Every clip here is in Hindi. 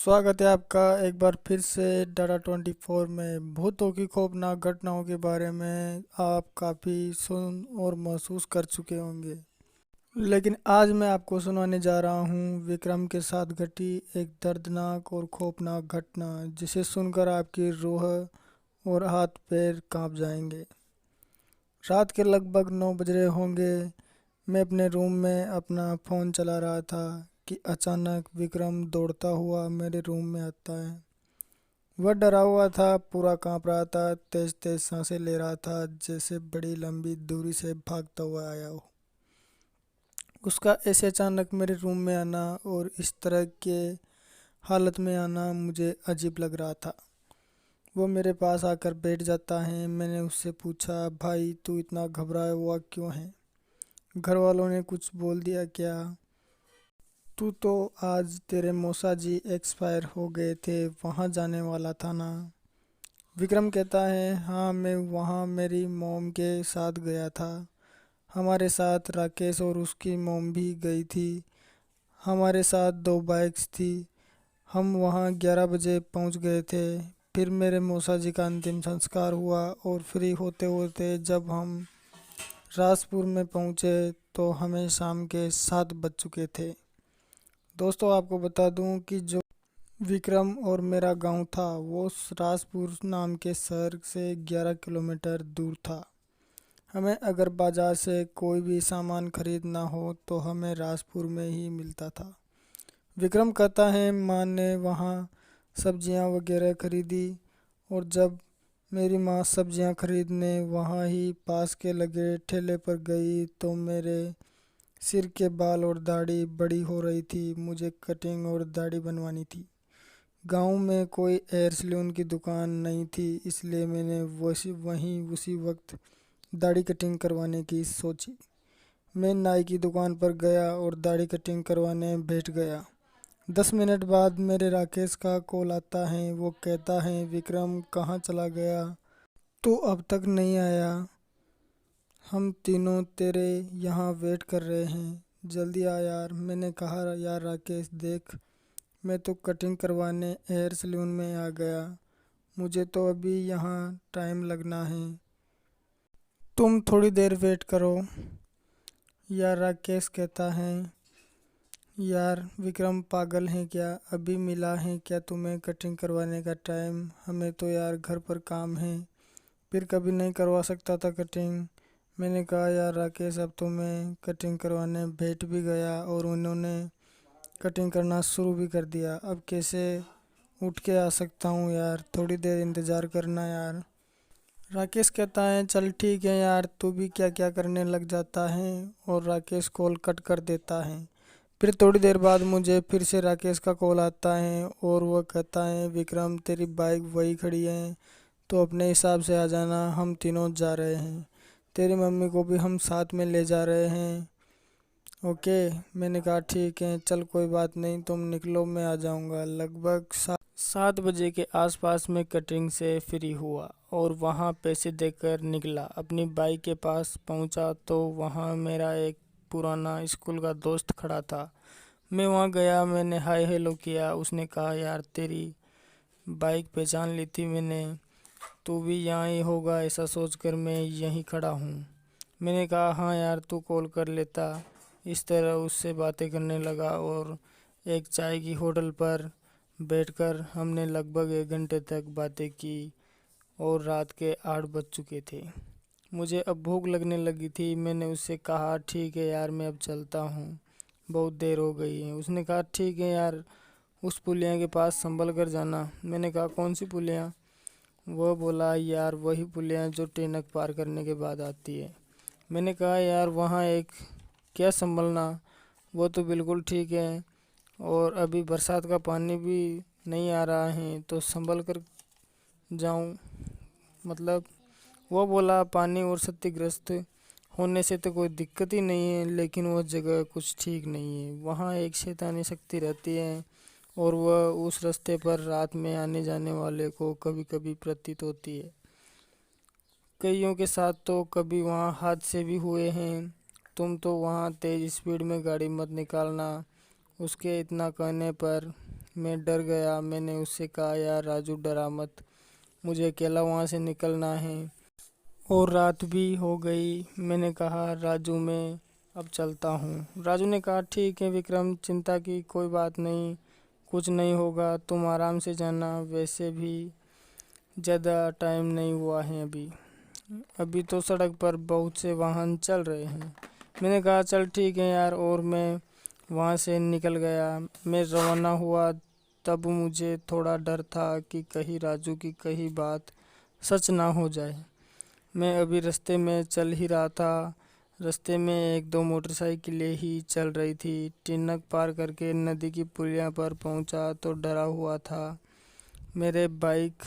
स्वागत है आपका एक बार फिर से डाटा 24 में भूतों की खौफनाक घटनाओं के बारे में आप काफ़ी सुन और महसूस कर चुके होंगे। लेकिन आज मैं आपको सुनाने जा रहा हूँ विक्रम के साथ घटी एक दर्दनाक और खौफनाक घटना जिसे सुनकर आपकी रूह और हाथ पैर कांप जाएंगे। रात के लगभग 9 बज रहे होंगे। मैं अपने रूम में अपना फ़ोन चला रहा था कि अचानक विक्रम दौड़ता हुआ मेरे रूम में आता है। वह डरा हुआ था, पूरा कांप रहा था, तेज तेज सांसें ले रहा था जैसे बड़ी लंबी दूरी से भागता हुआ आया हो। उसका ऐसे अचानक मेरे रूम में आना और इस तरह के हालत में आना मुझे अजीब लग रहा था। वो मेरे पास आकर बैठ जाता है। मैंने उससे पूछा, भाई तू इतना घबराया हुआ क्यों है? घर वालों ने कुछ बोल दिया क्या? तू तो आज तेरे मौसा जी एक्सपायर हो गए थे, वहाँ जाने वाला था ना? विक्रम कहता है, हाँ मैं वहाँ मेरी मॉम के साथ गया था। हमारे साथ राकेश और उसकी मॉम भी गई थी। हमारे साथ दो बाइक्स थी। हम वहाँ 11 बजे पहुँच गए थे। फिर मेरे मौसा जी का अंतिम संस्कार हुआ और फ्री होते होते जब हम राजपुर में पहुँचे तो हमें शाम के 7 बज चुके थे। दोस्तों आपको बता दूं कि जो विक्रम और मेरा गांव था वो राजपुर नाम के शहर से 11 किलोमीटर दूर था। हमें अगर बाजार से कोई भी सामान खरीदना हो तो हमें राजपुर में ही मिलता था। विक्रम कहता है माँ ने वहाँ सब्जियाँ वगैरह खरीदी और जब मेरी माँ सब्जियाँ खरीदने वहाँ ही पास के लगे ठेले पर गई तो मेरे सिर के बाल और दाढ़ी बड़ी हो रही थी। मुझे कटिंग और दाढ़ी बनवानी थी। गांव में कोई हेयर सैलून की दुकान नहीं थी, इसलिए मैंने वहीं उसी वक्त दाढ़ी कटिंग करवाने की सोची। मैं नाई की दुकान पर गया और दाढ़ी कटिंग करवाने बैठ गया। 10 मिनट बाद मेरे राकेश का कॉल आता है। वो कहता है, विक्रम कहाँ चला गया? तू अब तक नहीं आया। हम तीनों तेरे यहाँ वेट कर रहे हैं, जल्दी आ यार। मैंने कहा, यार राकेश देख, मैं तो कटिंग करवाने हेयर सैलून में आ गया। मुझे तो अभी यहाँ टाइम लगना है। तुम थोड़ी देर वेट करो। यार राकेश कहता है, यार विक्रम पागल है क्या? अभी मिला है क्या तुम्हें कटिंग करवाने का टाइम? हमें तो यार घर पर काम है, फिर कभी नहीं करवा सकता था कटिंग। मैंने कहा, यार राकेश अब तो मैं कटिंग करवाने बैठ भी गया और उन्होंने कटिंग करना शुरू भी कर दिया। अब कैसे उठ के आ सकता हूँ यार? थोड़ी देर इंतज़ार करना यार। राकेश कहता है, चल ठीक है यार, तू भी क्या क्या करने लग जाता है। और राकेश कॉल कट कर देता है। फिर थोड़ी देर बाद मुझे फिर से राकेश का कॉल आता है और वह कहता है, विक्रम तेरी बाइक वही खड़ी है, तो अपने हिसाब से आ जाना, हम तीनों जा रहे हैं। तेरी मम्मी को भी हम साथ में ले जा रहे हैं। ओके। मैंने कहा ठीक है, चल कोई बात नहीं, तुम निकलो मैं आ जाऊंगा। लगभग 7 बजे के आसपास में कटिंग से फ्री हुआ और वहाँ पैसे देकर निकला। अपनी बाइक के पास पहुँचा तो वहाँ मेरा एक पुराना स्कूल का दोस्त खड़ा था। मैं वहाँ गया, मैंने हाय हेलो किया। उसने कहा, यार तेरी बाइक पहचान ली थी मैंने, तू भी यहाँ ही होगा ऐसा सोचकर मैं यहीं खड़ा हूँ। मैंने कहा, हाँ यार तू कॉल कर लेता। इस तरह उससे बातें करने लगा और एक चाय की होटल पर बैठकर हमने लगभग 1 घंटे तक बातें की और रात के 8 बज चुके थे। मुझे अब भूख लगने लगी थी। मैंने उससे कहा, ठीक है यार मैं अब चलता हूँ, बहुत देर हो गई है। उसने कहा, ठीक है यार, उस पुलिया के पास संभल कर जाना। मैंने कहा, कौन सी पुलिया? वह बोला, यार वही पुलिया जो टेनक पार करने के बाद आती है। मैंने कहा, यार वहाँ एक क्या संभलना, वो तो बिल्कुल ठीक है और अभी बरसात का पानी भी नहीं आ रहा है तो संभल कर जाऊं, मतलब। वो बोला, पानी और क्षतिग्रस्त होने से तो कोई दिक्कत ही नहीं है, लेकिन वो जगह कुछ ठीक नहीं है। वहाँ एक शैतानी शक्ति रहती है और वह उस रास्ते पर रात में आने जाने वाले को कभी कभी प्रतीत होती है। कईयों के साथ तो कभी वहाँ हादसे भी हुए हैं। तुम तो वहाँ तेज़ स्पीड में गाड़ी मत निकालना। उसके इतना कहने पर मैं डर गया। मैंने उससे कहा, यार राजू डरा मत, मुझे अकेला वहाँ से निकलना है और रात भी हो गई। मैंने कहा, राजू मैं अब चलता हूँ। राजू ने कहा, ठीक है विक्रम, चिंता की कोई बात नहीं, कुछ नहीं होगा, तुम आराम से जाना। वैसे भी ज़्यादा टाइम नहीं हुआ है अभी अभी तो सड़क पर बहुत से वाहन चल रहे हैं। मैंने कहा, चल ठीक है यार, और मैं वहाँ से निकल गया। मैं रवाना हुआ। तब मुझे थोड़ा डर था कि कहीं राजू की कही बात सच ना हो जाए। मैं अभी रास्ते में चल ही रहा था। रास्ते में एक दो मोटरसाइकिलें ही चल रही थी। टिनक पार करके नदी की पुलिया पर पहुंचा तो डरा हुआ था। मेरे बाइक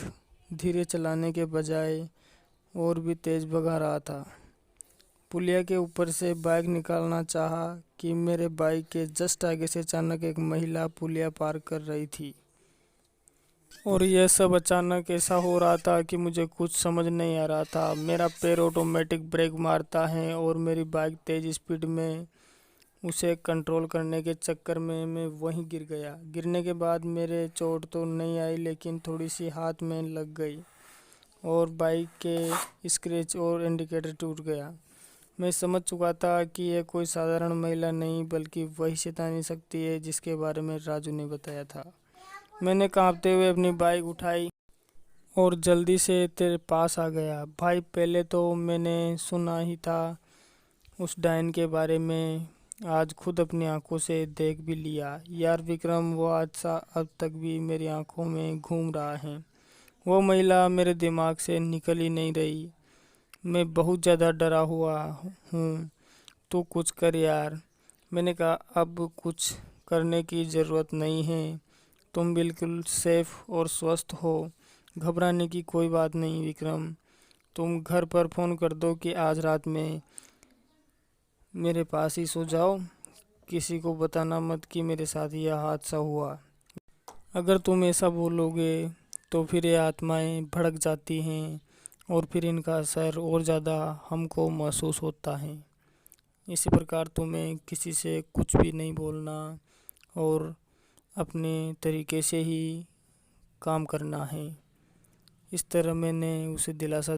धीरे चलाने के बजाय और भी तेज़ भगा रहा था। पुलिया के ऊपर से बाइक निकालना चाहा कि मेरे बाइक के जस्ट आगे से अचानक एक महिला पुलिया पार कर रही थी। और यह सब अचानक ऐसा हो रहा था कि मुझे कुछ समझ नहीं आ रहा था। मेरा पैर ऑटोमेटिक ब्रेक मारता है और मेरी बाइक तेज़ स्पीड में उसे कंट्रोल करने के चक्कर में मैं वहीं गिर गया। गिरने के बाद मेरे चोट तो नहीं आई, लेकिन थोड़ी सी हाथ में लग गई और बाइक के स्क्रैच और इंडिकेटर टूट गया। मैं समझ चुका था कि यह कोई साधारण महिला नहीं बल्कि वही शैतानी शक्ति है जिसके बारे में राजू ने बताया था। मैंने कांपते हुए अपनी बाइक उठाई और जल्दी से तेरे पास आ गया। भाई, पहले तो मैंने सुना ही था उस डायन के बारे में, आज खुद अपनी आंखों से देख भी लिया। यार विक्रम, वो हादसा अब तक भी मेरी आंखों में घूम रहा है। वो महिला मेरे दिमाग से निकल ही नहीं रही। मैं बहुत ज़्यादा डरा हुआ हूँ। तू कुछ कर यार। मैंने कहा, अब कुछ करने की ज़रूरत नहीं है, तुम बिल्कुल सेफ और स्वस्थ हो, घबराने की कोई बात नहीं। विक्रम, तुम घर पर फ़ोन कर दो कि आज रात में मेरे पास ही सो जाओ। किसी को बताना मत कि मेरे साथ यह हादसा हुआ। अगर तुम ऐसा बोलोगे तो फिर ये आत्माएं भड़क जाती हैं और फिर इनका असर और ज़्यादा हमको महसूस होता है। इसी प्रकार तुम्हें किसी से कुछ भी नहीं बोलना और अपने तरीके से ही काम करना है। इस तरह मैंने उसे दिलासा